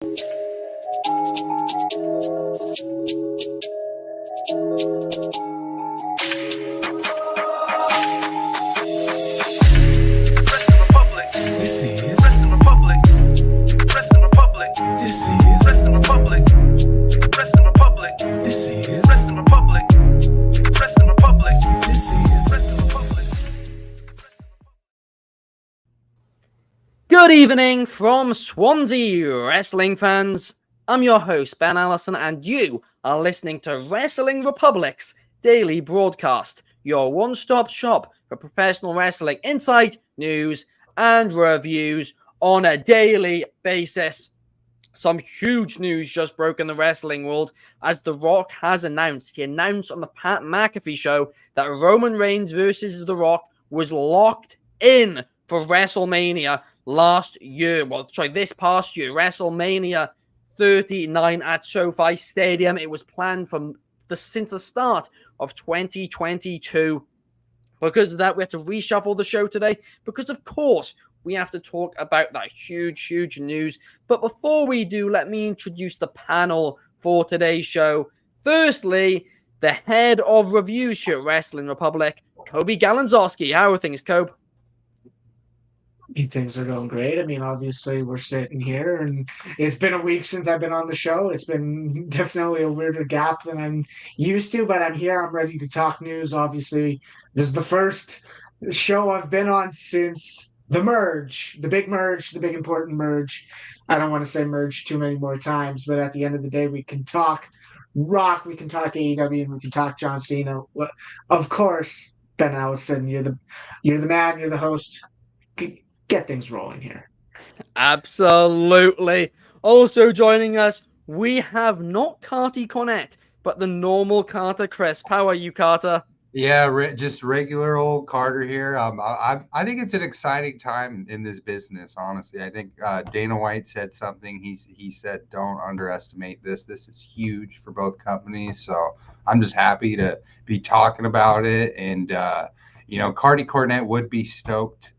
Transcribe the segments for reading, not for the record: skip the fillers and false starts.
Good evening from Swansea, wrestling fans. I'm your host, Ben Allison, and you are listening to Wrestling Republic's daily broadcast, your one-stop shop for professional wrestling insight, news, and reviews on a daily basis. Some huge news just broke in the wrestling world as The Rock has announced. He announced on the Pat McAfee show that Roman Reigns versus The Rock was locked in for WrestleMania this past year, WrestleMania 39 at SoFi Stadium. It was planned since the start of 2022. Because of that, we have to reshuffle the show today because, of course, we have to talk about that huge news. But before we do, let me introduce the panel for today's show. Firstly, the head of reviews here at Wrestling Republic, Coby Galenzoski. How are things, Coby? Things are going great. I mean, obviously, we're sitting here, and it's been a week since I've been on the show. It's been definitely a weirder gap than I'm used to, but I'm here. I'm ready to talk news. Obviously, this is the first show I've been on since the merge, the big merge, the big important merge. I don't want to say merge too many more times, but at the end of the day, we can talk Rock, we can talk AEW, and we can talk John Cena. Of course, Ben Allison, you're the man, you're the host. Get things rolling here. Absolutely. Also joining us, we have not Carty Cornett, but the normal Carter Crisp. How are you, Carter? Yeah, just regular old Carter here. I think it's an exciting time in this business, honestly. I think Dana White said something. He said, don't underestimate this. This is huge for both companies. So I'm just happy to be talking about it. And, Carty Cornett would be stoked.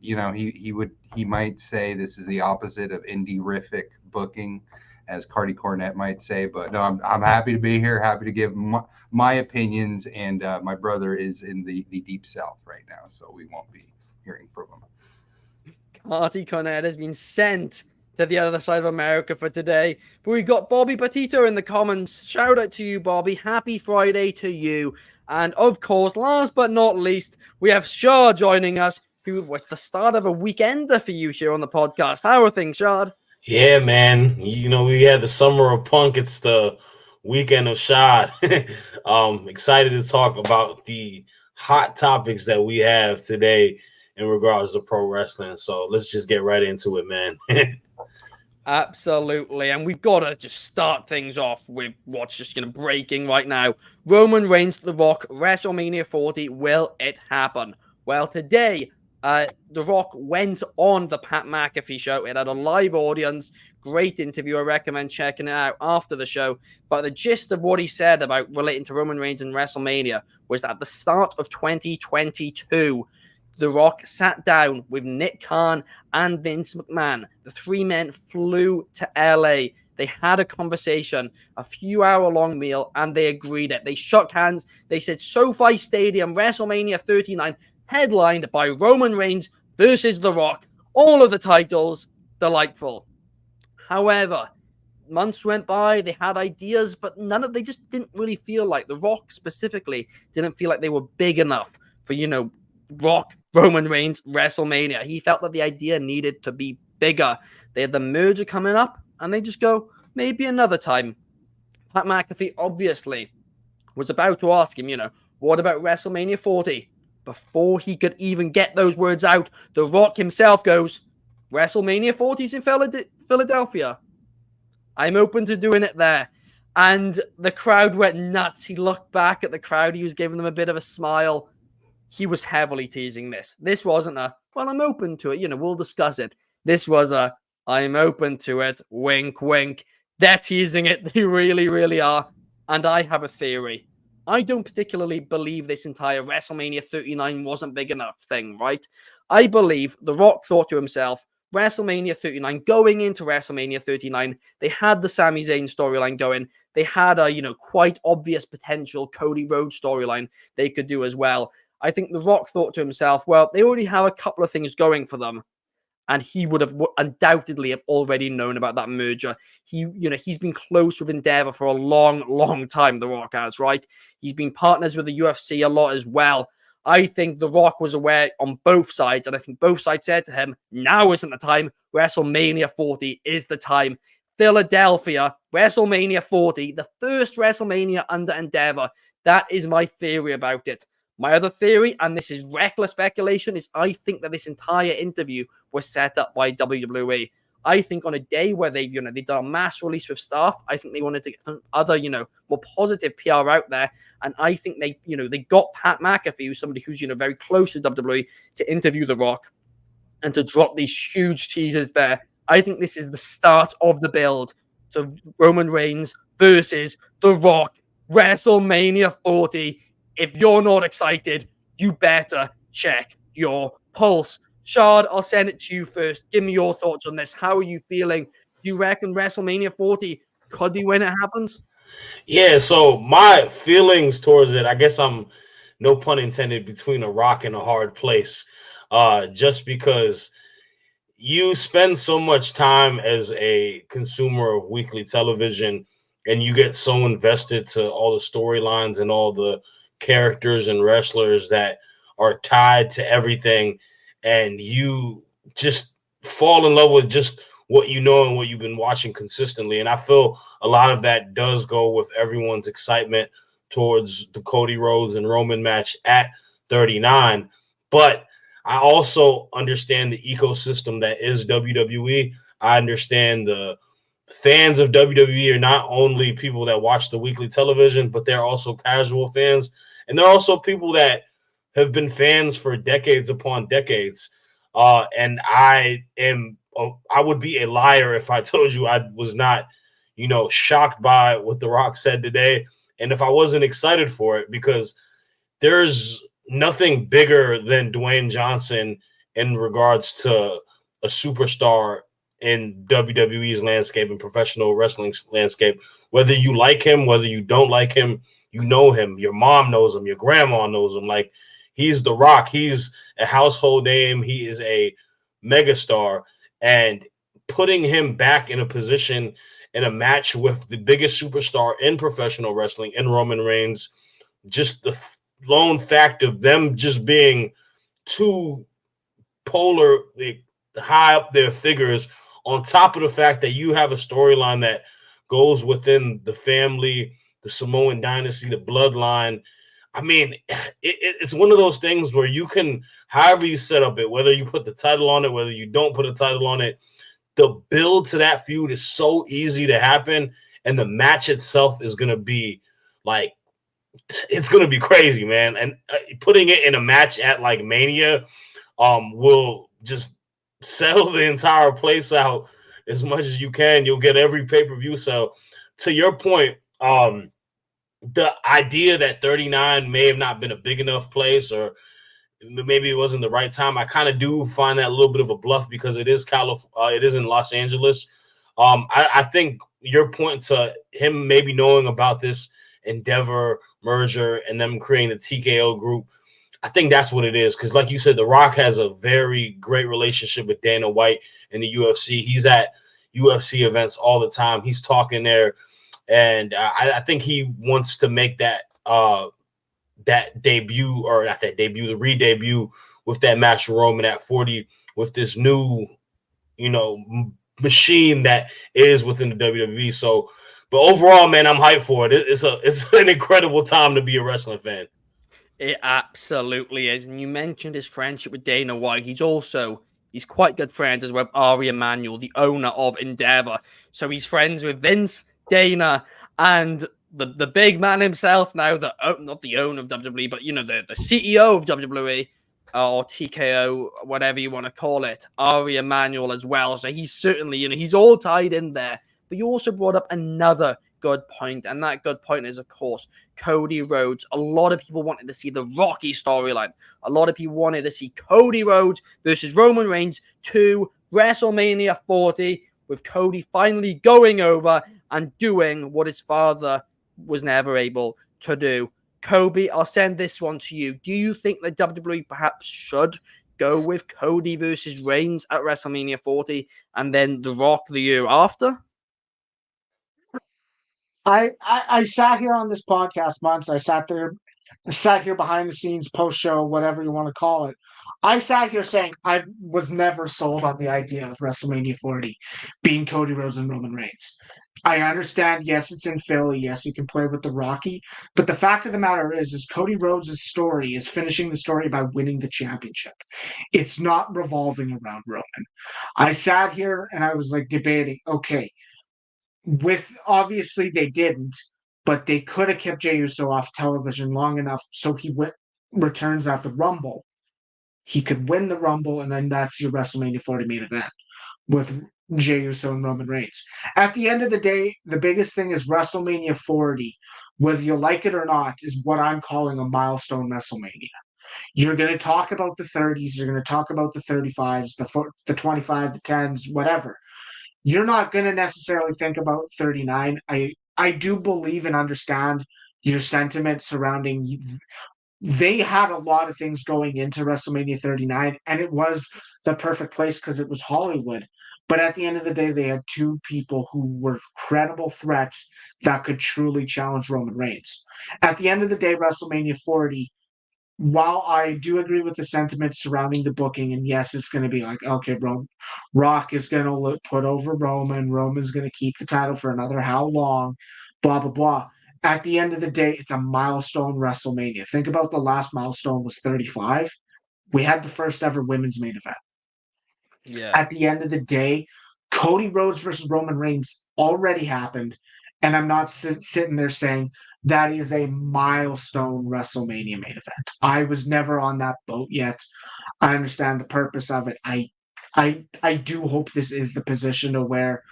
He might say this is the opposite of indie-rific booking, as Carty Cornett might say. But no, I'm happy to be here, happy to give my opinions, and my brother is in the deep south right now, so we won't be hearing from him. Carty Cornett has been sent to the other side of America for today. But we got Bobby Petito in the comments. Shout out to you, Bobby. Happy Friday to you. And of course, last but not least, we have Shad joining us, who was the start of a weekender for you here on the podcast. How are things, Shad? Yeah, man. We had the summer of punk. It's the weekend of Shad. Excited to talk about the hot topics that we have today in regards to pro wrestling. So let's just get right into it, man. Absolutely. And we've got to just start things off with what's just breaking right now. Roman Reigns, The Rock, WrestleMania 40. Will it happen? Well, today, The Rock went on the Pat McAfee show. It had a live audience. Great interview. I recommend checking it out after the show. But the gist of what he said about relating to Roman Reigns and WrestleMania was that at the start of 2022, The Rock sat down with Nick Khan and Vince McMahon. The three men flew to LA. They had a conversation, a few hour-long meal, and they agreed it. They shook hands. They said SoFi Stadium, WrestleMania 39, headlined by Roman Reigns versus The Rock. All of the titles, delightful. However, months went by, they had ideas, but they just didn't really feel like The Rock specifically didn't feel like they were big enough for, Rock, Roman Reigns, WrestleMania. He felt that the idea needed to be bigger. They had the merger coming up, and they just go, maybe another time. Pat McAfee obviously was about to ask him, what about WrestleMania 40? Before he could even get those words out, The Rock himself goes, WrestleMania 40's in Philadelphia. I'm open to doing it there. And the crowd went nuts. He looked back at the crowd. He was giving them a bit of a smile. He was heavily teasing this. This wasn't I'm open to it. We'll discuss it. This was I'm open to it. Wink, wink. They're teasing it. They really, really are. And I have a theory. I don't particularly believe this entire WrestleMania 39 wasn't big enough thing, right? I believe The Rock thought to himself, WrestleMania 39, going into WrestleMania 39, they had the Sami Zayn storyline going. They had a, quite obvious potential Cody Rhodes storyline they could do as well. I think The Rock thought to himself, well, they already have a couple of things going for them. And he would have undoubtedly have already known about that merger. He's been close with Endeavor for a long, long time, The Rock has, right? He's been partners with the UFC a lot as well. I think The Rock was aware on both sides, and I think both sides said to him, now isn't the time. WrestleMania 40 is the time. Philadelphia, WrestleMania 40, the first WrestleMania under Endeavor. That is my theory about it. My other theory, and this is reckless speculation, is I think that this entire interview was set up by WWE. I think on a day where they've done a mass release with staff, I think they wanted to get some other, more positive PR out there. And I think they got Pat McAfee, somebody who's, very close to WWE, to interview The Rock and to drop these huge teasers there. I think this is the start of the build to Roman Reigns versus The Rock, WrestleMania 40. If you're not excited, you better check your pulse. Shad, I'll send it to you first. Give me your thoughts on this. How are you feeling? Do you reckon WrestleMania 40 could be when it happens? Yeah, so my feelings towards it, I guess I'm, no pun intended, between a rock and a hard place. Just because you spend so much time as a consumer of weekly television and you get so invested to all the storylines and all the characters and wrestlers that are tied to everything, and you just fall in love with just what you know and what you've been watching consistently. And I feel a lot of that does go with everyone's excitement towards the Cody Rhodes and Roman match at 39. But I also understand the ecosystem that is WWE. I understand the fans of WWE are not only people that watch the weekly television, but they're also casual fans. And there are also people that have been fans for decades upon decades. And I would be a liar if I told you I was not, shocked by what The Rock said today. And if I wasn't excited for it, because there's nothing bigger than Dwayne Johnson in regards to a superstar in WWE's landscape and professional wrestling landscape. Whether you like him, whether you don't like him, you know him. Your mom knows him. Your grandma knows him. Like, he's The Rock. He's a household name. He is a megastar. And putting him back in a position in a match with the biggest superstar in professional wrestling, in Roman Reigns, just the lone fact of them just being two polar, high up their figures, on top of the fact that you have a storyline that goes within the family, the Samoan dynasty, the bloodline. I mean, it's one of those things where you can, however you set up it, whether you put the title on it, whether you don't put a title on it, the build to that feud is so easy to happen. And the match itself is going to be like, it's going to be crazy, man. And putting it in a match at like Mania will just settle the entire place out as much as you can. You'll get every pay-per-view. So to your point, the idea that 39 may have not been a big enough place, or maybe it wasn't the right time, I kind of do find that a little bit of a bluff, because it is it is in Los Angeles. I think your point to him maybe knowing about this Endeavor merger and them creating the TKO group, I think that's what it is. Because like you said, The Rock has a very great relationship with Dana White in the UFC. He's at UFC events all the time. He's talking there. And I think he wants to make that that debut, or not that debut, the re-debut with that match with Roman at 40 with this new, machine that is within the WWE. So, but overall, man, I'm hyped for it. It's an incredible time to be a wrestling fan. It absolutely is. And you mentioned his friendship with Dana White. He's quite good friends as well with Ari Emanuel, the owner of Endeavor. So he's friends with Vince, Dana, and the big man himself now, not the owner of WWE, but the CEO of WWE, or TKO, whatever you want to call it, Ari Emanuel as well. So he's certainly, he's all tied in there. But you also brought up another good point, and that good point is, of course, Cody Rhodes. A lot of people wanted to see the Rocky storyline. A lot of people wanted to see Cody Rhodes versus Roman Reigns, two WrestleMania 40, with Cody finally going over and doing what his father was never able to do. Coby, I'll send this one to you. Do you think that WWE perhaps should go with Cody versus Reigns at WrestleMania 40 and then The Rock the year after? I sat here on this podcast once. I sat here behind the scenes, post show, whatever you want to call it. I sat here saying I was never sold on the idea of WrestleMania 40 being Cody Rhodes and Roman Reigns. I understand, yes, it's in Philly, yes, he can play with the Rocky, but the fact of the matter is Cody Rhodes' story is finishing the story by winning the championship. It's not revolving around Roman. I sat here and I was like debating, okay, with obviously they didn't, but they could have kept Jey Uso off television long enough so he returns at the Rumble. He could win the Rumble, and then that's your WrestleMania 40 main event with Jey Uso and Roman Reigns. At the end of the day, the biggest thing is WrestleMania 40, whether you like it or not, is what I'm calling a milestone WrestleMania. You're going to talk about the 30s, you're going to talk about the 35s, the 25, the 10s, whatever. You're not going to necessarily think about 39. I do believe and understand your sentiment surrounding. They had a lot of things going into WrestleMania 39, and it was the perfect place because it was Hollywood. But at the end of the day, they had two people who were credible threats that could truly challenge Roman Reigns. At the end of the day, WrestleMania 40, while I do agree with the sentiment surrounding the booking, and yes, it's going to be like, okay, bro, Rock is going to put over Roman. Roman's going to keep the title for another how long, blah, blah, blah. At the end of the day, it's a milestone WrestleMania. Think about the last milestone was 35. We had the first ever women's main event. Yeah. At the end of the day, Cody Rhodes versus Roman Reigns already happened. And I'm not sitting there saying that is a milestone WrestleMania main event. I was never on that boat yet. I understand the purpose of it. I do hope this is the position to where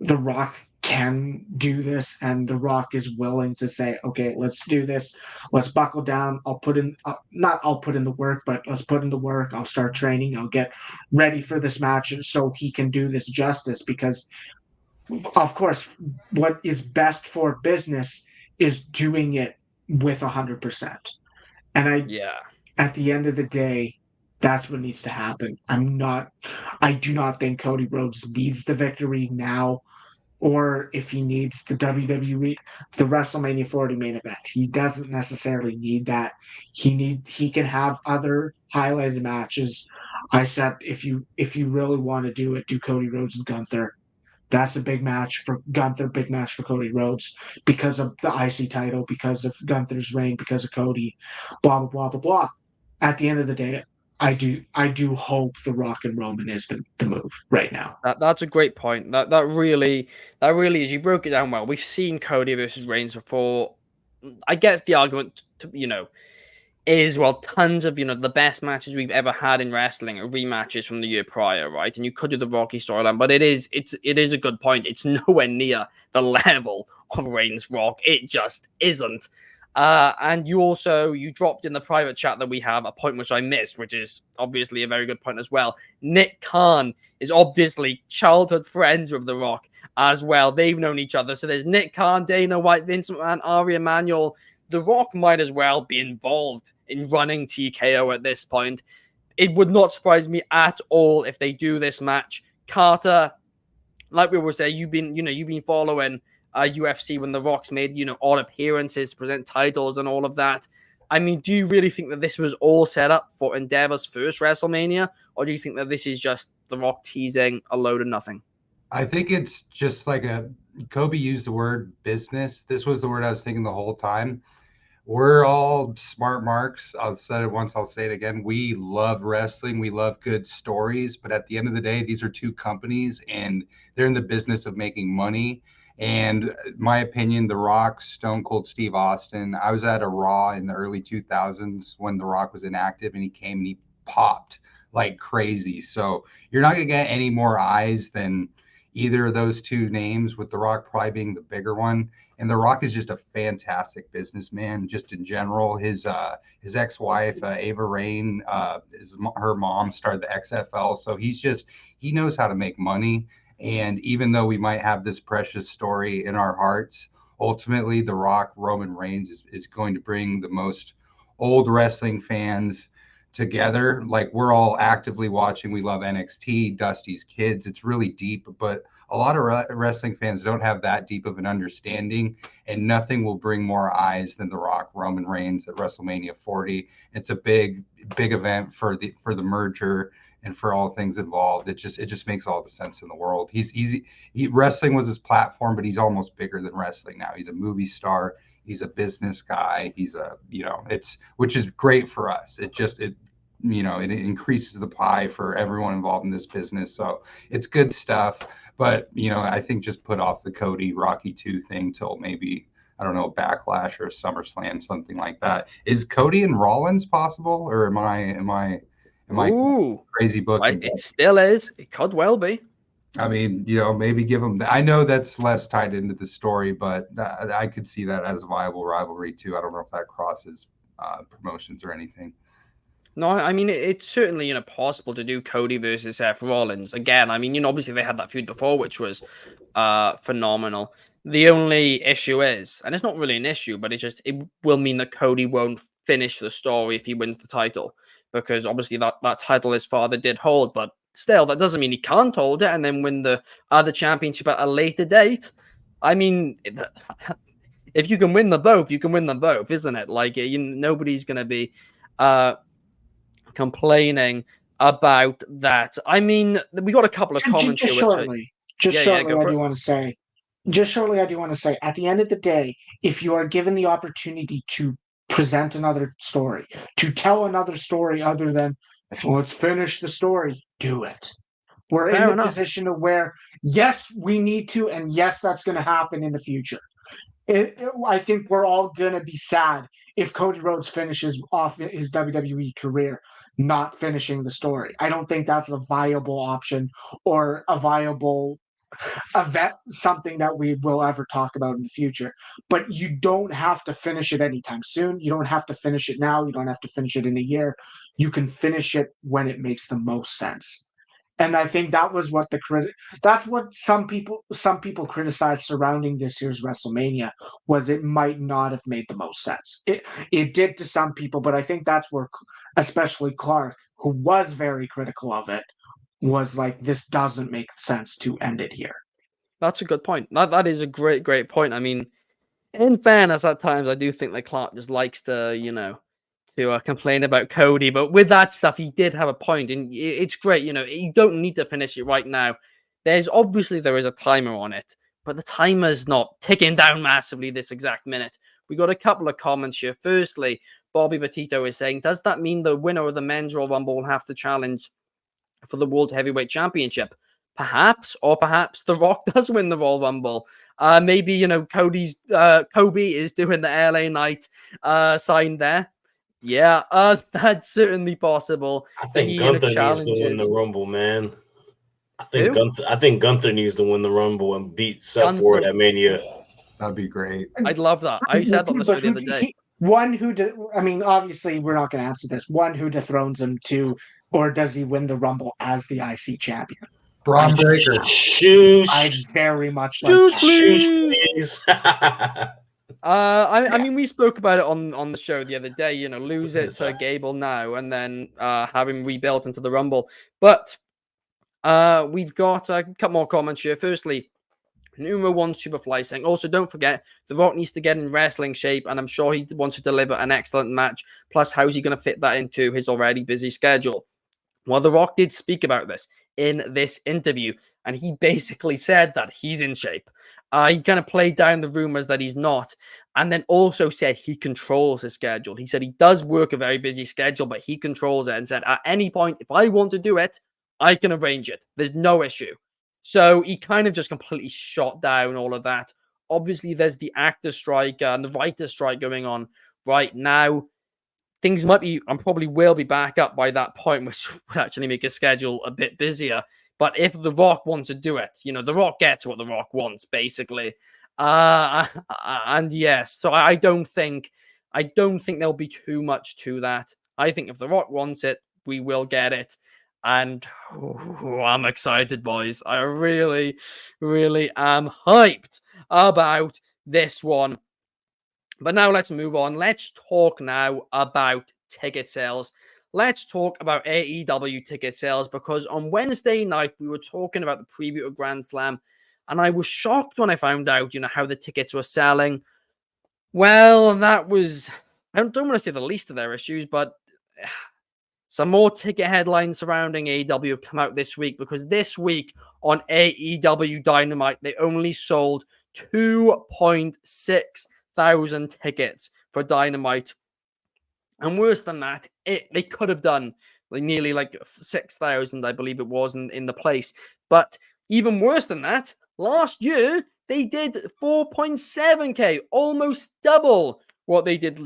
The Rock can do this and The Rock is willing to say, okay, let's do this. Let's buckle down. I'll put in, not I'll put in the work, but let's put in the work. I'll start training. I'll get ready for this match so he can do this justice because of course, what is best for business is doing it with 100%. And at the end of the day, that's what needs to happen. I do not think Cody Rhodes needs the victory now, or if he needs the WWE, the WrestleMania 40 main event. He doesn't necessarily need that. He can have other highlighted matches. I said if you really want to do it, do Cody Rhodes and Gunther. That's a big match for Gunther, big match for Cody Rhodes because of the IC title, because of Gunther's reign, because of Cody, blah, blah, blah, blah, blah. At the end of the day, I do hope The Rock and Roman is the move right now. That's a great point. That really is. You broke it down well. We've seen Cody versus Reigns before. I guess the argument, is tons of the best matches we've ever had in wrestling are rematches from the year prior, right? And you could do the Rocky storyline, but it is a good point. It's nowhere near the level of Reigns Rock. It just isn't. And you dropped in the private chat that we have a point which I missed, which is obviously a very good point as well. Nick Khan is obviously childhood friends with The Rock as well. They've known each other. So there's Nick Khan, Dana White, Vince McMahon, Ari Emanuel. The Rock might as well be involved in running TKO at this point. It would not surprise me at all if they do this match. Carter, like we were saying, you've been following UFC when The Rock's made odd appearances to present titles and all of that. I mean, do you really think that this was all set up for Endeavor's first WrestleMania, or do you think that this is just The Rock teasing a load of nothing? I think it's just like Coby used the word business. This was the word I was thinking the whole time. We're all smart marks. I've said it once, I'll say it again. We love wrestling. We love good stories. But at the end of the day, these are two companies and they're in the business of making money. And my opinion, The Rock, Stone Cold Steve Austin, I was at a Raw in the early 2000s when The Rock was inactive and he came and he popped like crazy. So you're not going to get any more eyes than either of those two names, with The Rock probably being the bigger one. And The Rock is just a fantastic businessman, just in general. His ex-wife, Ava Rain, her mom started the XFL, so he knows how to make money. And even though we might have this precious story in our hearts, ultimately The Rock, Roman Reigns, is going to bring the most old wrestling fans together. Like, we're all actively watching. We love NXT, Dusty's Kids. It's really deep, but a lot of wrestling fans don't have that deep of an understanding, and nothing will bring more eyes than The Rock, Roman Reigns at WrestleMania 40. It's a big event for the merger and for all things involved. It just makes all the sense in the world. Wrestling was his platform, but he's almost bigger than wrestling now. He's a movie star. He's a business guy. Which is great for us. It increases the pie for everyone involved in this business. So it's good stuff. But, I think just put off the Cody Rocky 2 thing till maybe, I don't know, Backlash or SummerSlam, something like that. Is Cody and Rollins possible, or am I crazy booking? It still is. It could well be. I mean, maybe give them. I know that's less tied into the story, but I could see that as a viable rivalry too. I don't know if that crosses promotions or anything. No, I mean, it's certainly, possible to do Cody versus Seth Rollins. Again, I mean, obviously they had that feud before, which was phenomenal. The only issue is, and it's not really an issue, but it will mean that Cody won't finish the story if he wins the title, because obviously that title his father did hold, but still, that doesn't mean he can't hold it and then win the other championship at a later date. I mean, if you can win them both, you can win them both, isn't it? Like, nobody's going to be complaining about that. I mean, we got a couple of comments just here. Shortly, I do want to say, at the end of the day, if you are given the opportunity to present another story, to tell another story other than, let's finish the story, do it. We're in the position of where, yes, we need to, and yes, that's going to happen in the future. I think we're all going to be sad if Cody Rhodes finishes off his WWE career not finishing the story. I don't think that's a viable option or a viable event, something that we will ever talk about in the future. But you don't have to finish it anytime soon. You don't have to finish it now. You don't have to finish it in a year. You can finish it when it makes the most sense. And I think that was what that's what some people criticized surrounding this year's WrestleMania, was it might not have made the most sense. It did to some people, but I think that's where, especially Clark, who was very critical of it, was like, this doesn't make sense to end it here. That's a good point. That is a great point. I mean, in fairness, at times I do think that Clark just likes to, to complain about Cody, but with that stuff, he did have a point, and it's great. You don't need to finish it right now. There is a timer on it, but the timer's not ticking down massively this exact minute. We got a couple of comments here. Firstly, Bobby Petito is saying, does that mean the winner of the Men's Royal Rumble will have to challenge for the World Heavyweight Championship? Perhaps, or perhaps The Rock does win the Royal Rumble. Maybe, Coby is doing the LA Knight sign there. Yeah, that's certainly possible. I think Gunther needs to win the Rumble, man. I think Gunther needs to win the Rumble and beat Seth for it at Mania. That'd be great. I'd love that. I said on the show the other day. Obviously, we're not going to answer this. One, who dethrones him? Two, or does he win the Rumble as the IC champion? Braun Breaker. Shoes. I very much like shoes, please. I mean, we spoke about it on the show the other day. Lose it to Gable now, and then have him rebuilt into the Rumble. But we've got a couple more comments here. Firstly, Numero 1 Superfly saying, also don't forget, The Rock needs to get in wrestling shape, and I'm sure he wants to deliver an excellent match. Plus, how's he going to fit that into his already busy schedule? Well, The Rock did speak about this in this interview, and he basically said that he's in shape. He kind of played down the rumors that he's not, and then also said he controls his schedule. He said he does work a very busy schedule, but he controls it, and said at any point, if I want to do it, I can arrange it. There's no issue. So he kind of just completely shot down all of that. Obviously, there's the actor strike and the writer strike going on right now. Things might be, and probably will be back up by that point, which would actually make his schedule a bit busier. But if The Rock wants to do it, The Rock gets what The Rock wants, basically. And yes, so I don't think there'll be too much to that. I think if The Rock wants it, we will get it. And I'm excited, boys. I really, really am hyped about this one. But now let's move on. Let's talk now about ticket sales. Let's talk about AEW ticket sales, because on Wednesday night we were talking about the preview of Grand Slam, and I was shocked when I found out, how the tickets were selling. Well, that was, I don't want to say the least of their issues, but some more ticket headlines surrounding AEW have come out this week, because this week on AEW Dynamite, they only sold 2.6 thousand tickets for Dynamite. And worse than that, they could have done nearly 6,000, I believe it was, in the place. But even worse than that, last year, they did 4.7K, almost double what they did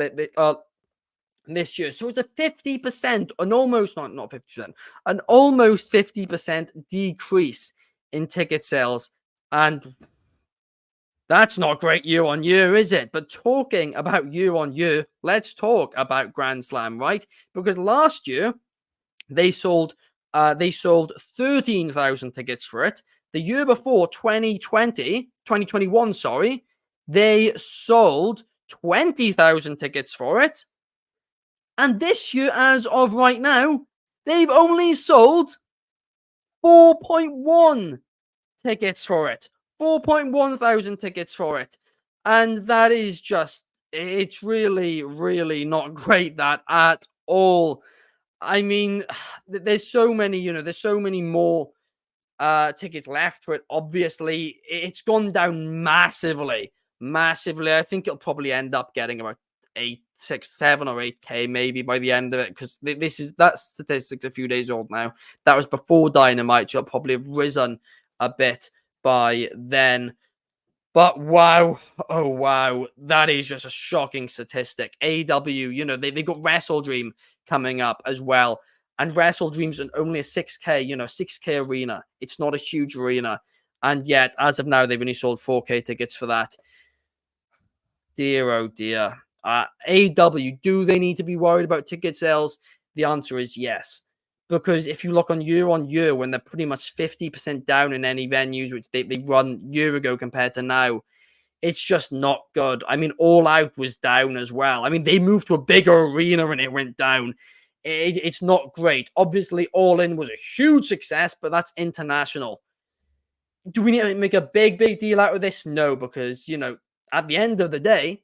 this year. So it's a 50%, an almost, not 50%, an almost 50% decrease in ticket sales. And that's not great year on year, is it? But talking about year on year, let's talk about Grand Slam, right? Because last year they sold 13,000 tickets for it. The year before, 2021, they sold 20,000 tickets for it. And this year, as of right now, they've only sold 4.1 tickets for it. 4.1 thousand tickets for it. And that is just, it's really, really not great, that at all. I mean, there's so many, there's so many more tickets left for it. Obviously, it's gone down massively. I think it'll probably end up getting about 7 or 8K maybe by the end of it, because that statistic's a few days old now. That was before Dynamite, so it'll probably have risen a bit by then. But wow, oh wow, that is just a shocking statistic. AEW, they got Wrestle Dream coming up as well, and Wrestle Dream's only a 6K, 6K arena. It's not a huge arena, and yet as of now they've only sold 4K tickets for that. Dear oh dear. AEW, do they need to be worried about ticket sales? The answer is yes. Because if you look on year, when they're pretty much 50% down in any venues which they run year ago compared to now, it's just not good. I mean, All Out was down as well. I mean, they moved to a bigger arena and it went down. It's not great. Obviously, All In was a huge success, but that's international. Do we need to make a big deal out of this? No, because, at the end of the day,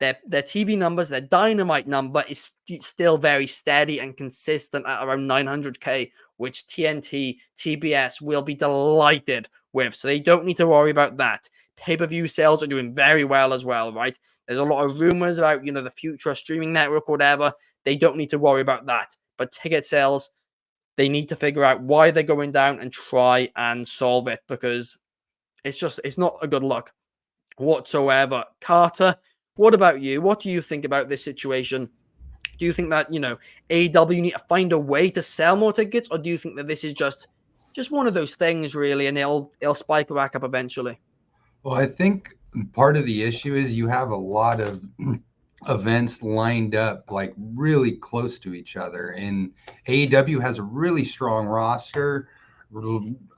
their TV numbers, their Dynamite number is still very steady and consistent at around 900K, which TNT, TBS will be delighted with. So they don't need to worry about that. Pay-per-view sales are doing very well as well, right? There's a lot of rumors about, the future of streaming network or whatever. They don't need to worry about that. But ticket sales, they need to figure out why they're going down and try and solve it, because it's not a good look whatsoever. Carter, what about you? What do you think about this situation? Do you think that, AEW need to find a way to sell more tickets, or do you think that this is just one of those things, really, and it'll spike back up eventually? Well, I think part of the issue is you have a lot of events lined up like really close to each other, and AEW has a really strong roster.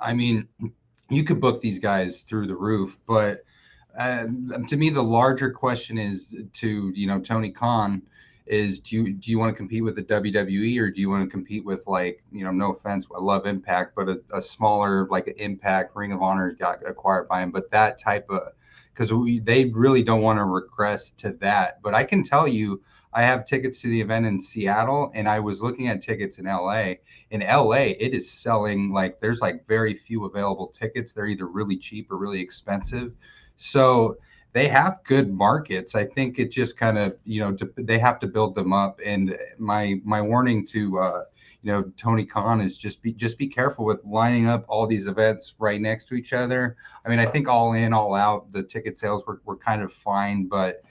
I mean, you could book these guys through the roof, but to me, the larger question is to, Tony Khan is, do you want to compete with the WWE, or do you want to compete with, no offense, I love Impact, but a smaller, like an Impact, Ring of Honor got acquired by him, but that type of, because they really don't want to regress to that. But I can tell you, I have tickets to the event in Seattle, and I was looking at tickets in LA. In LA, it is selling there's very few available tickets. They're either really cheap or really expensive. So they have good markets. I think it just kind of, they have to build them up. And my warning to, Tony Khan is just be careful with lining up all these events right next to each other. I mean, I think All In, All Out, the ticket sales were kind of fine, but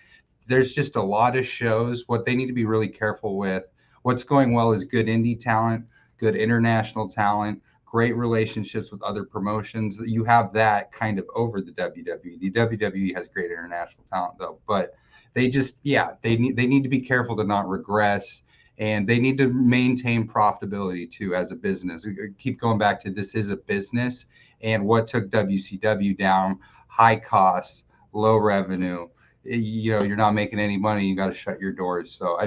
there's just a lot of shows. What they need to be really careful with, what's going well is good indie talent, good international talent, great relationships with other promotions. You have that kind of over the WWE. The WWE has great international talent though, but they just, they need to be careful to not regress, and they need to maintain profitability too as a business. Keep going back to, this is a business, and what took WCW down, high costs, low revenue. You're not making any money. You got to shut your doors. So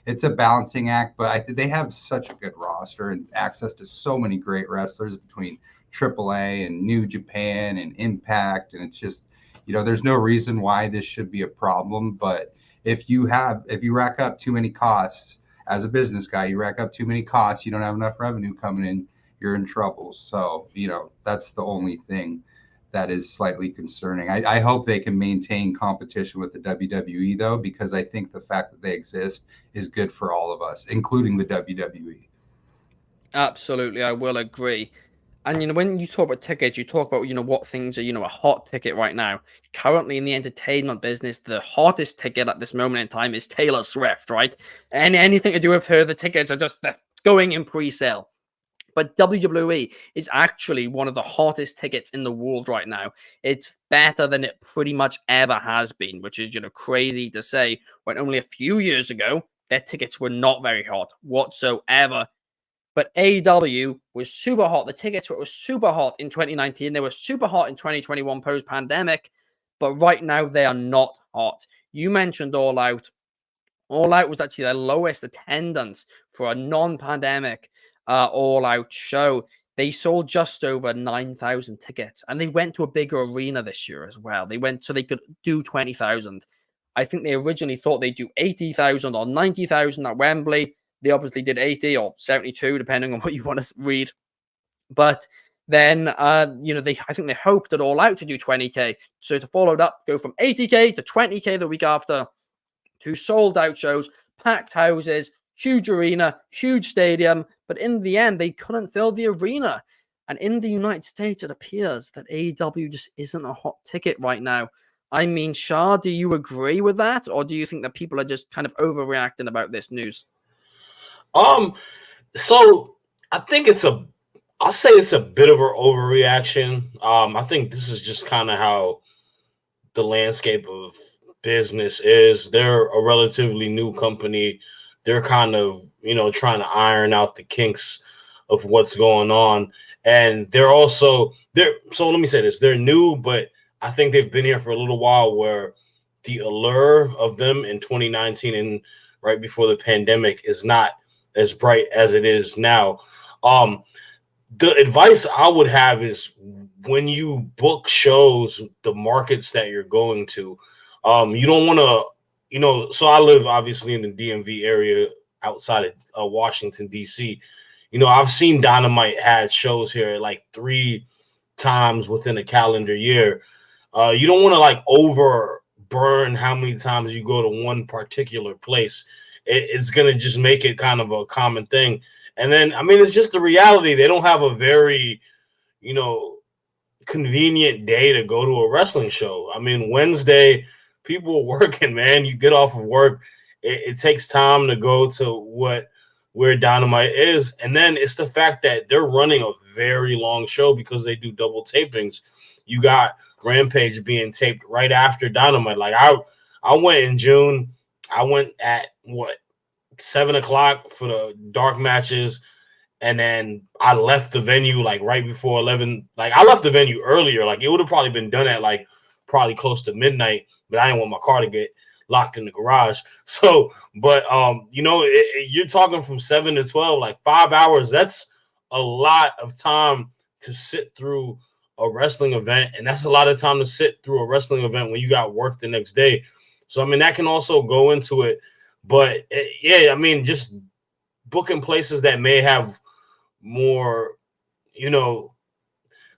it's a balancing act, but they have such a good roster and access to so many great wrestlers between AAA and New Japan and Impact. And it's just, there's no reason why this should be a problem. But if you rack up too many costs as a business guy, you rack up too many costs, you don't have enough revenue coming in, you're in trouble. So, that's the only thing that is slightly concerning. I hope they can maintain competition with the WWE though, because I think the fact that they exist is good for all of us, including the WWE. Absolutely, I will agree. And when you talk about tickets, you talk about what things are a hot ticket right now. Currently in the entertainment business, the hottest ticket at this moment in time is Taylor Swift, right? And anything to do with her, the tickets are just going in pre-sale. But WWE is actually one of the hottest tickets in the world right now. It's better than it pretty much ever has been, which is crazy to say, when only a few years ago their tickets were not very hot whatsoever. But AEW was super hot. The tickets were super hot in 2019. They were super hot in 2021 post-pandemic. But right now they are not hot. You mentioned All Out. All Out was actually their lowest attendance for a non-pandemic All Out show. They sold just over 9,000 tickets, and they went to a bigger arena this year as well. They went so they could do 20,000. I think they originally thought they'd do 80,000 or 90,000 at Wembley. They obviously did 80 or 72, depending on what you want to read. But then, I think they hoped at All Out to do 20K. So to follow it up, go from 80K to 20K the week after, to sold out shows, packed houses, huge arena, huge stadium. But in the end, they couldn't fill the arena. And in the United States, it appears that AEW just isn't a hot ticket right now. I mean, Shah, do you agree with that? Or do you think that people are just kind of overreacting about this news? So I think I'll say it's a bit of an overreaction. I think this is just kind of how the landscape of business is. They're a relatively new company. They're kind of, trying to iron out the kinks of what's going on. And so let me say this, they're new, but I think they've been here for a little while, where the allure of them in 2019 and right before the pandemic is not as bright as it is now. The advice I would have is, when you book shows, the markets that you're going to, you don't want to, so I live obviously in the DMV area outside of Washington, D.C. I've seen Dynamite had shows here like 3 times within a calendar year. You don't want to overburn how many times you go to one particular place. It's going to just make it kind of a common thing. And then, it's just the reality. They don't have a very, convenient day to go to a wrestling show. Wednesday, people are working, man. You get off of work. It takes time to go to where Dynamite is. And then it's the fact that they're running a very long show because they do double tapings. You got Rampage being taped right after Dynamite. I went in June. I went at 7:00 for the dark matches, and then I left the venue right before 11. I left the venue earlier. It would have probably been done at probably close to midnight, but I didn't want my car to get locked in the garage. So, but you're talking from 7 to 12, 5 hours. That's a lot of time to sit through a wrestling event, and that's a lot of time to sit through a wrestling event when you got work the next day. So, that can also go into it. But, just booking places that may have more,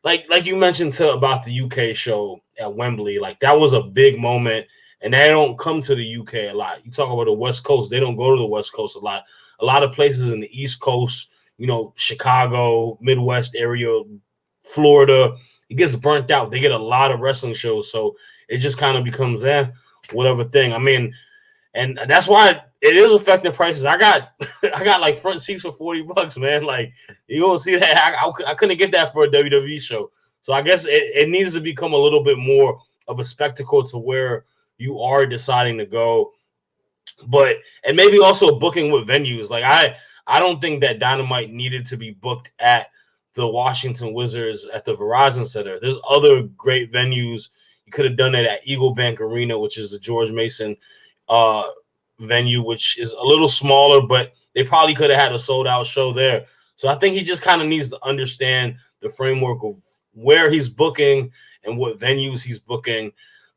like you mentioned about the UK show at Wembley, that was a big moment, and they don't come to the UK a lot. You talk about the West Coast, they don't go to the West Coast a lot. A lot of places in the East Coast, Chicago, Midwest area, Florida, it gets burnt out. They get a lot of wrestling shows, so it just kind of becomes whatever thing. And that's why it is affecting prices. I got like front seats for $40, man. Like you don't see that. I couldn't get that for a WWE show. So I guess it needs to become a little bit more of a spectacle to where you are deciding to go. But and maybe also booking with venues. Like I don't think that Dynamite needed to be booked at the Washington Wizards at the Verizon Center. There's other great venues. You could have done it at Eagle Bank Arena, which is the George Mason venue, which is a little smaller, but they probably could have had a sold out show there. So I think he just kind of needs to understand the framework of where he's booking and what venues he's booking.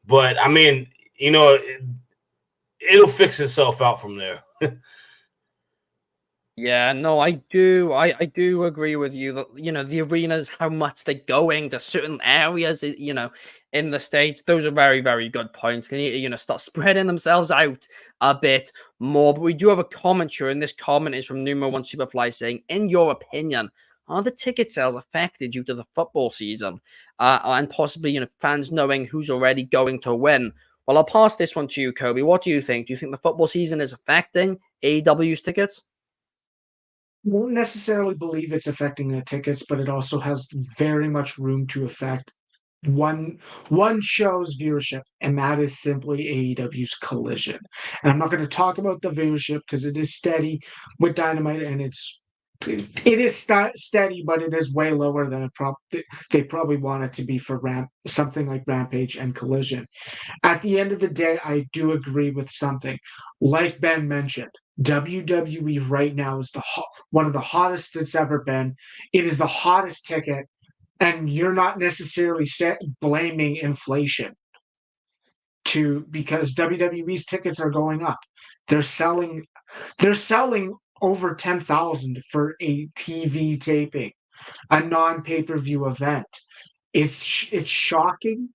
But I mean, it'll fix itself out from there. Yeah, no, I do. I do agree with you that, the arenas, how much they're going to certain areas, in the States. Those are very, very good points. They need to, start spreading themselves out a bit more. But we do have a comment here, and this comment is from Numero One Superfly saying, in your opinion, are the ticket sales affected due to the football season? And possibly, fans knowing who's already going to win? Well, I'll pass this one to you, Coby. What do you think? Do you think the football season is affecting AEW's tickets? Won't necessarily believe it's affecting the tickets, but it also has very much room to affect one show's viewership, and that is simply AEW's Collision. And I'm not going to talk about the viewership because it is steady with Dynamite, and it is steady, but it is way lower than they probably want it to be for something like Rampage and Collision. At the end of the day, I do agree with something. Like Ben mentioned, WWE right now is one of the hottest it's ever been. It is the hottest ticket, and you're not necessarily blaming inflation because WWE's tickets are going up. They're selling over 10,000 for a TV taping, a non-pay-per-view event. It's shocking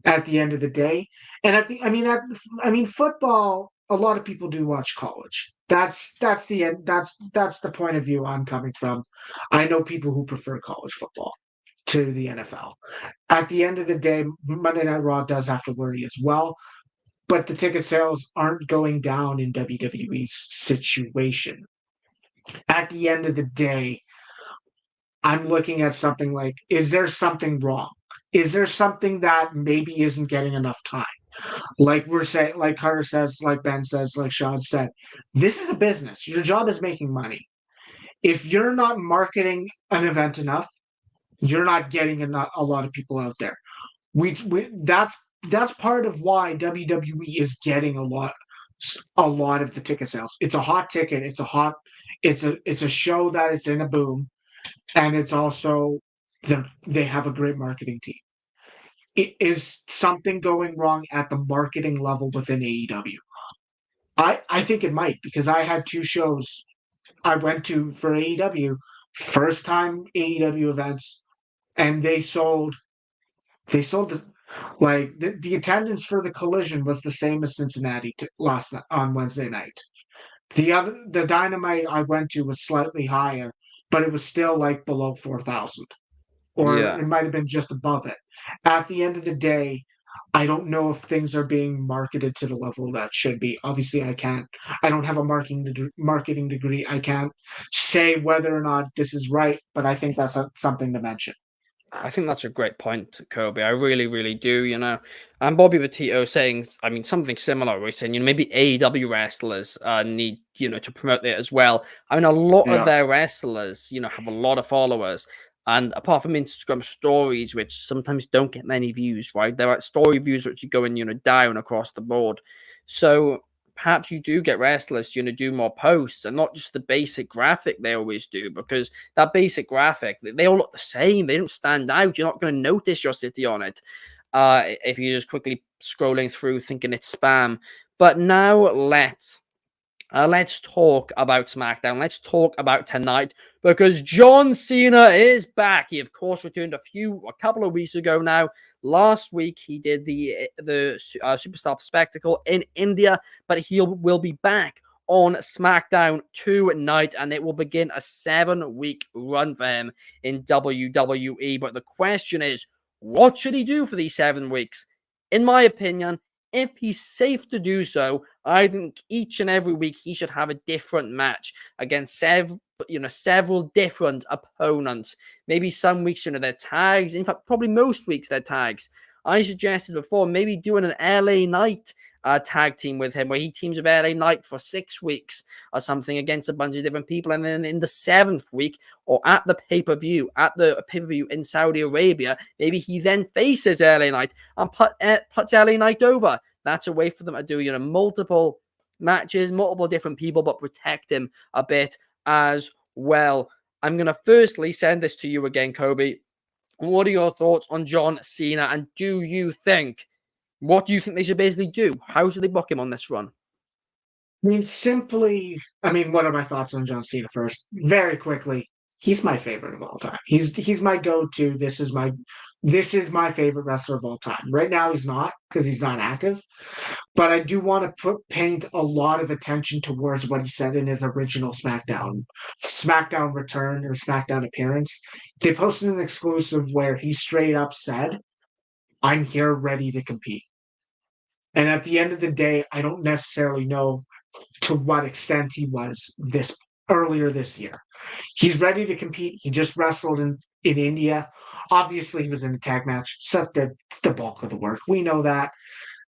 at the end of the day. And football, a lot of people do watch college. That's the end. That's the point of view I'm coming from. I know people who prefer college football to the NFL. At the end of the day, Monday Night Raw does have to worry as well, but the ticket sales aren't going down in WWE's situation. At the end of the day, I'm looking at something like, is there something wrong? Is there something that maybe isn't getting enough time? Like we're saying, like Carter says, like Ben says, like Shad said, this is a business. Your job is making money. If you're not marketing an event enough, you're not getting a lot of people out there. That's part of why WWE is getting a lot of the ticket sales. It's a hot ticket. It's a show that it's in a boom, and it's also they have a great marketing team. Is something going wrong at the marketing level within AEW? I think it might, because I had two shows I went to for AEW, first time AEW events, and they sold the attendance for the Collision was the same as Cincinnati last night, on Wednesday night. The Dynamite I went to was slightly higher, but it was still like below 4,000. Or Yeah. it might have been just above it. At the end of the day, I don't know if things are being marketed to the level that should be. Obviously, I don't have a marketing degree. I can't say whether or not this is right, but I think that's something to mention. I think that's a great point, Coby. I really, really do, And Bobby Petito saying, something similar. We're saying, maybe AEW wrestlers need, to promote it as well. I mean, a lot of their wrestlers, have a lot of followers. And apart from Instagram stories, which sometimes don't get many views, right? There are story views which are going, down across the board. So perhaps you do get wrestlers, do more posts and not just the basic graphic they always do, because that basic graphic, they all look the same. They don't stand out. You're not going to notice your city on it if you're just quickly scrolling through thinking it's spam. But now let's talk about SmackDown. Let's talk about tonight, because John Cena is back. He, of course, returned a couple of weeks ago now. Last week, he did the Superstar Spectacle in India, but he will be back on SmackDown tonight, and it will begin a 7-week run for him in WWE. But the question is, what should he do for these 7 weeks? In my opinion, if he's safe to do so, I think each and every week he should have a different match against several different opponents. Maybe some weeks, they're tags. In fact, probably most weeks they're tags. I suggested before maybe doing an LA Knight tag team with him, where he teams with LA Knight for 6 weeks or something against a bunch of different people, and then in the 7th week or at the pay-per-view in Saudi Arabia, maybe he then faces LA Knight and puts LA Knight over. That's a way for them to do multiple matches, multiple different people, but protect him a bit as well. I'm gonna firstly send this to you again, Coby. What are your thoughts on John Cena? And what do you think they should basically do? How should they book him on this run? What are my thoughts on John Cena first? Very quickly, he's my favorite of all time. He's my go-to. This is my favorite wrestler of all time. Right now, he's not, because he's not active. But I do want to paint a lot of attention towards what he said in his original SmackDown return or SmackDown appearance. They posted an exclusive where he straight up said, "I'm here ready to compete." And at the end of the day, I don't necessarily know to what extent he was earlier this year. He's ready to compete. He just wrestled in India. Obviously, he was in a tag match. So the bulk of the work. We know that.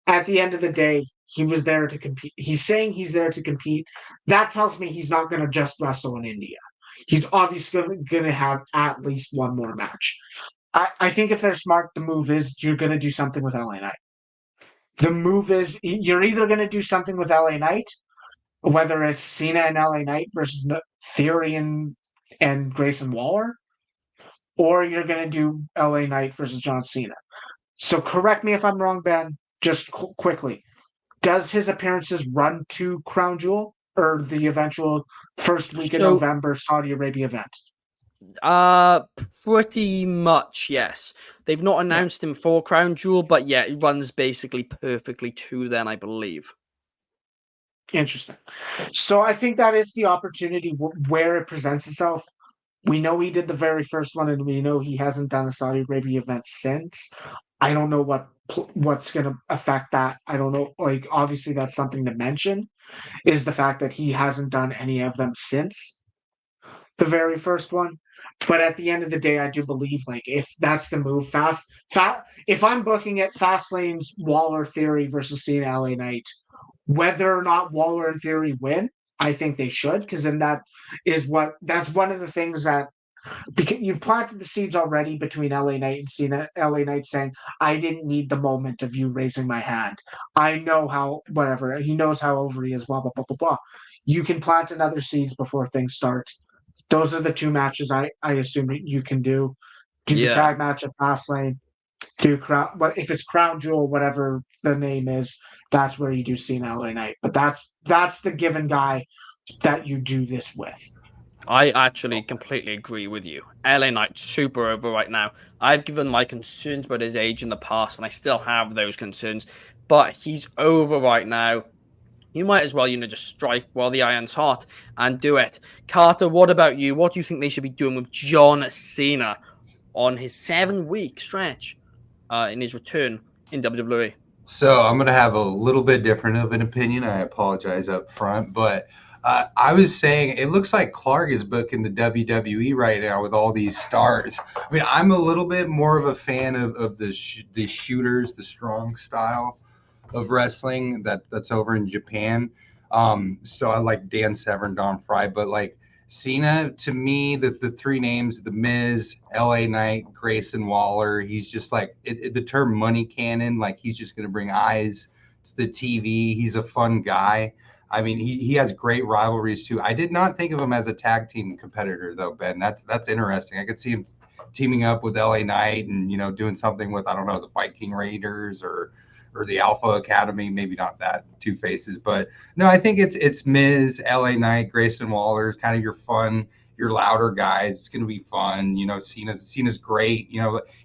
At the end of the day, he was there to compete. He's saying he's there to compete. That tells me he's not going to just wrestle in India. He's obviously going to have at least one more match. I think if they're smart, the move is you're going to do something with LA Knight. The move is you're either going to do something with LA Knight, whether it's Cena and LA Knight versus Theory and Grayson Waller, or you're going to do LA Knight versus John Cena. So correct me if I'm wrong, Ben, just quickly. Does his appearances run to Crown Jewel or the eventual first week of November Saudi Arabia event? Pretty much, yes. They've not announced him for Crown Jewel, but yeah, it runs basically perfectly to then, I believe. Interesting. So I think that is the opportunity where it presents itself. We know he did the very first one, and we know he hasn't done a Saudi Arabia event since. I don't know what's going to affect that. I don't know. Obviously, that's something to mention, is the fact that he hasn't done any of them since the very first one. But at the end of the day, I do believe, if that's the move, if I'm booking it, Fastlane's Waller Theory versus Cena LA Knight, whether or not Waller and Theory win, I think they should, because then that's one of the things that, because you've planted the seeds already between LA Knight and Cena. LA Knight saying, "I didn't need the moment of you raising my hand. I know how, whatever." He knows how over he is, blah, blah, blah, blah, blah. You can plant another seeds before things start. Those are the two matches I assume you can do. The tag match at Fastlane. But if it's Crown Jewel, whatever the name is, that's where you do Cena LA Knight. But that's the given guy that you do this with. I actually completely agree with you. LA Knight's super over right now. I've given my concerns about his age in the past, and I still have those concerns. But he's over right now. You might as well, just strike while the iron's hot and do it. Carter, what about you? What do you think they should be doing with John Cena on his 7-week stretch in his return in WWE? So I'm going to have a little bit different of an opinion. I apologize up front, but I was saying it looks like Clark is booking the WWE right now with all these stars. I mean, I'm a little bit more of a fan of the shooters, the strong style of wrestling that's over in Japan. So I like Dan Severn, Don Fry, but Cena, to me, the three names, The Miz, LA Knight, Grayson Waller, he's just the term money cannon, he's just going to bring eyes to the TV. He's a fun guy. I mean, he has great rivalries too. I did not think of him as a tag team competitor though, Ben. That's interesting. I could see him teaming up with LA Knight and, doing something with, I don't know, the Viking Raiders or the Alpha Academy, maybe not that two faces, but no, I think it's Miz, LA Knight, Grayson Waller, kind of your fun, your louder guys. It's going to be fun. Cena's great.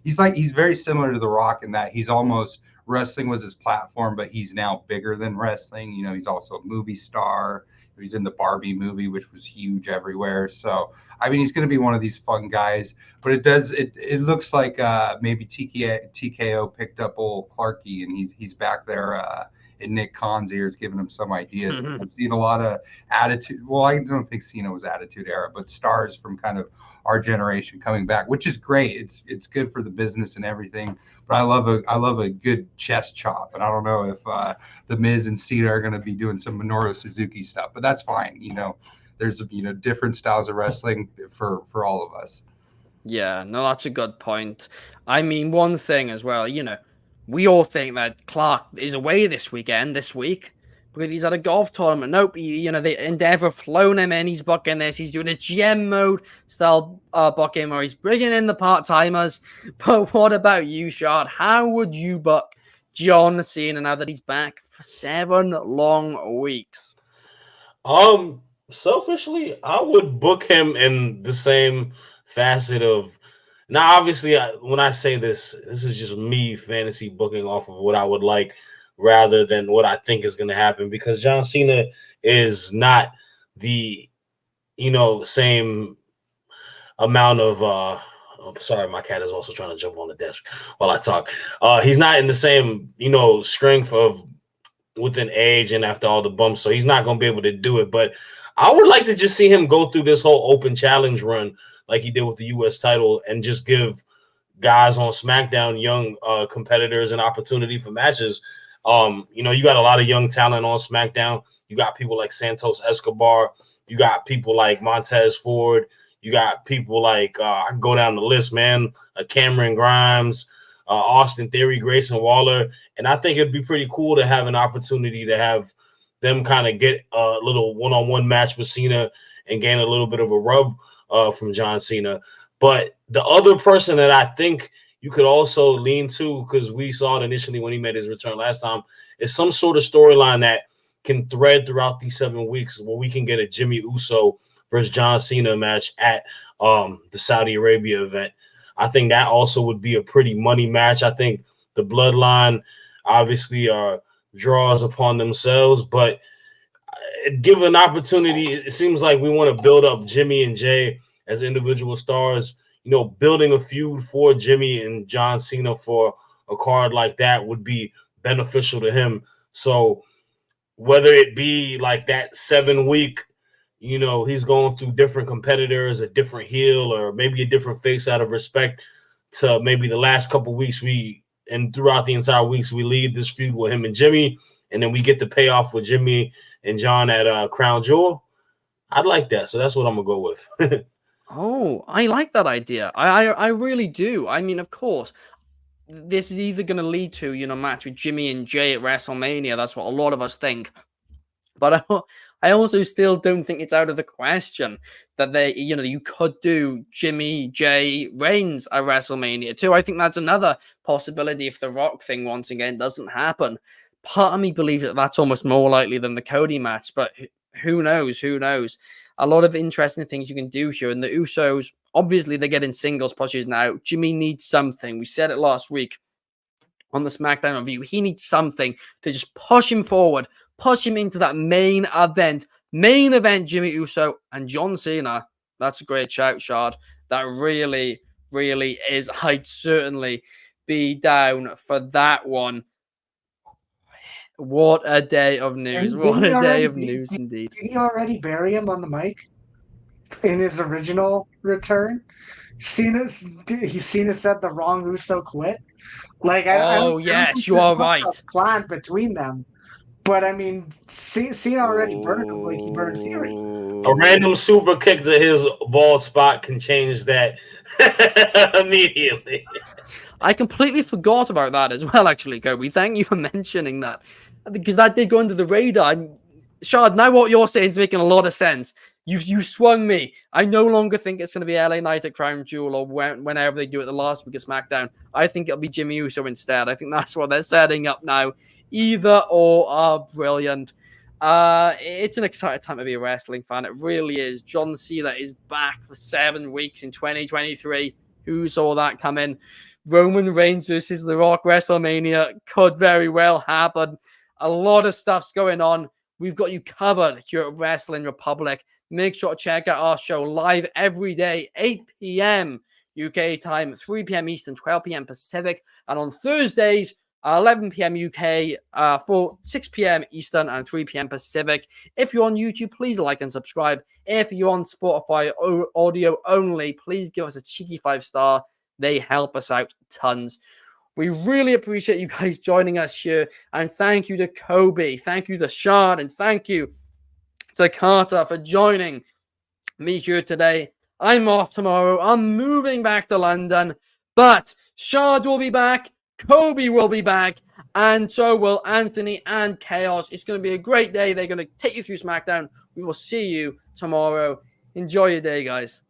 He's very similar to The Rock in that he's almost wrestling was his platform, but he's now bigger than wrestling. He's also a movie star. He's in the Barbie movie, which was huge everywhere. So I mean, he's going to be one of these fun guys. But it looks like maybe TKO picked up old Clarky, and he's back there in Nick Khan's ears, giving him some ideas. I've seen a lot of attitude. Well, I don't think Cena was Attitude Era, but stars from kind of our generation coming back, which is great. It's good for the business and everything. But I love a good chest chop, and I don't know if the Miz and Cena are going to be doing some Minoru Suzuki stuff, but that's fine. There's different styles of wrestling for all of us. Yeah, no, that's a good point. I mean, one thing as well, we all think that Clark is away this week, because he's at a golf tournament. Nope, the Endeavor have flown him in. He's booking this. He's doing his GM mode style booking where he's bringing in the part-timers. But what about you, Shad? How would you book John Cena now that he's back for 7 long weeks? Selfishly, I would book him in the same facet of. Now, obviously, when I say this is just me fantasy booking off of what I would like rather than what I think is going to happen, because John Cena is not the, same amount of, I'm sorry, my cat is also trying to jump on the desk while I talk. He's not in the same, strength of within age and after all the bumps, so he's not going to be able to do it. But I would like to just see him go through this whole open challenge run like he did with the U.S. title and just give guys on SmackDown, young competitors, an opportunity for matches. You got a lot of young talent on SmackDown. You got people like Santos Escobar. You got people like Montez Ford. You got people like, I can go down the list, man, Cameron Grimes, Austin Theory, Grayson Waller. And I think it'd be pretty cool to have an opportunity to have them kind of get a little one-on-one match with Cena and gain a little bit of a rub from John Cena. But the other person that I think you could also lean to, because we saw it initially when he made his return last time, is some sort of storyline that can thread throughout these 7 weeks where we can get a Jimmy Uso versus John Cena match at the Saudi Arabia event. I think that also would be a pretty money match. I think the Bloodline obviously are draws upon themselves, but give an opportunity. It seems like we want to build up Jimmy and Jay as individual stars. Building a feud for Jimmy and John Cena for a card like that would be beneficial to him. So whether it be like that 7 week, he's going through different competitors, a different heel, or maybe a different face out of respect to maybe the last couple weeks and throughout the entire weeks, we lead this feud with him and Jimmy, and then we get the payoff with Jimmy and John at Crown Jewel. I'd like that. So that's what I'm going to go with. Oh, I like that idea. I really do. I mean, of course, this is either going to lead to, a match with Jimmy and Jay at WrestleMania. That's what a lot of us think. But I also still don't think it's out of the question that you could do Jimmy, Jay, Reigns at WrestleMania too. I think that's another possibility if the Rock thing once again doesn't happen. Part of me believes that that's almost more likely than the Cody match, but who knows? Who knows? A lot of interesting things you can do here. And the Usos, obviously, they're getting singles pushes now. Jimmy needs something. We said it last week on the SmackDown review. He needs something to just push him forward, push him into that main event. Main event, Jimmy Uso and John Cena. That's a great shout, Shad. That really, really is. I'd certainly be down for that one. What a day of news. What a day of news indeed. Did he already bury him on the mic in his original return? Cena said the wrong Uso quit. Yes, you are right. Plan between them. But I mean, Cena already burned him like he burned Theory. A random super kick to his bald spot can change that immediately. I completely forgot about that as well, actually, Coby. Thank you for mentioning that. Because that did go under the radar. Shad, now what you're saying is making a lot of sense. You swung me. I no longer think it's going to be LA Knight at Crown Jewel or whenever they do it the last week of SmackDown. I think it'll be Jimmy Uso instead. I think that's what they're setting up now. Either or are brilliant. It's an exciting time to be a wrestling fan. It really is. John Cena is back for 7 weeks in 2023. Who saw that coming? Roman Reigns versus The Rock WrestleMania could very well happen. A lot of stuff's going on. We've got you covered here at Wrestling Republic. Make sure to check out our show live every day, 8 p.m. UK time, 3 p.m. Eastern, 12 p.m. Pacific. And on Thursdays, 11 p.m. UK, 6 p.m. Eastern and 3 p.m. Pacific. If you're on YouTube, please like and subscribe. If you're on Spotify audio only, please give us a cheeky 5-star. They help us out tons. We really appreciate you guys joining us here. And thank you to Coby, thank you to Shad, and thank you to Carter for joining me here today. I'm off tomorrow. I'm moving back to London. But Shad will be back. Coby will be back. And so will Anthony and Chaos. It's going to be a great day. They're going to take you through SmackDown. We will see you tomorrow. Enjoy your day, guys.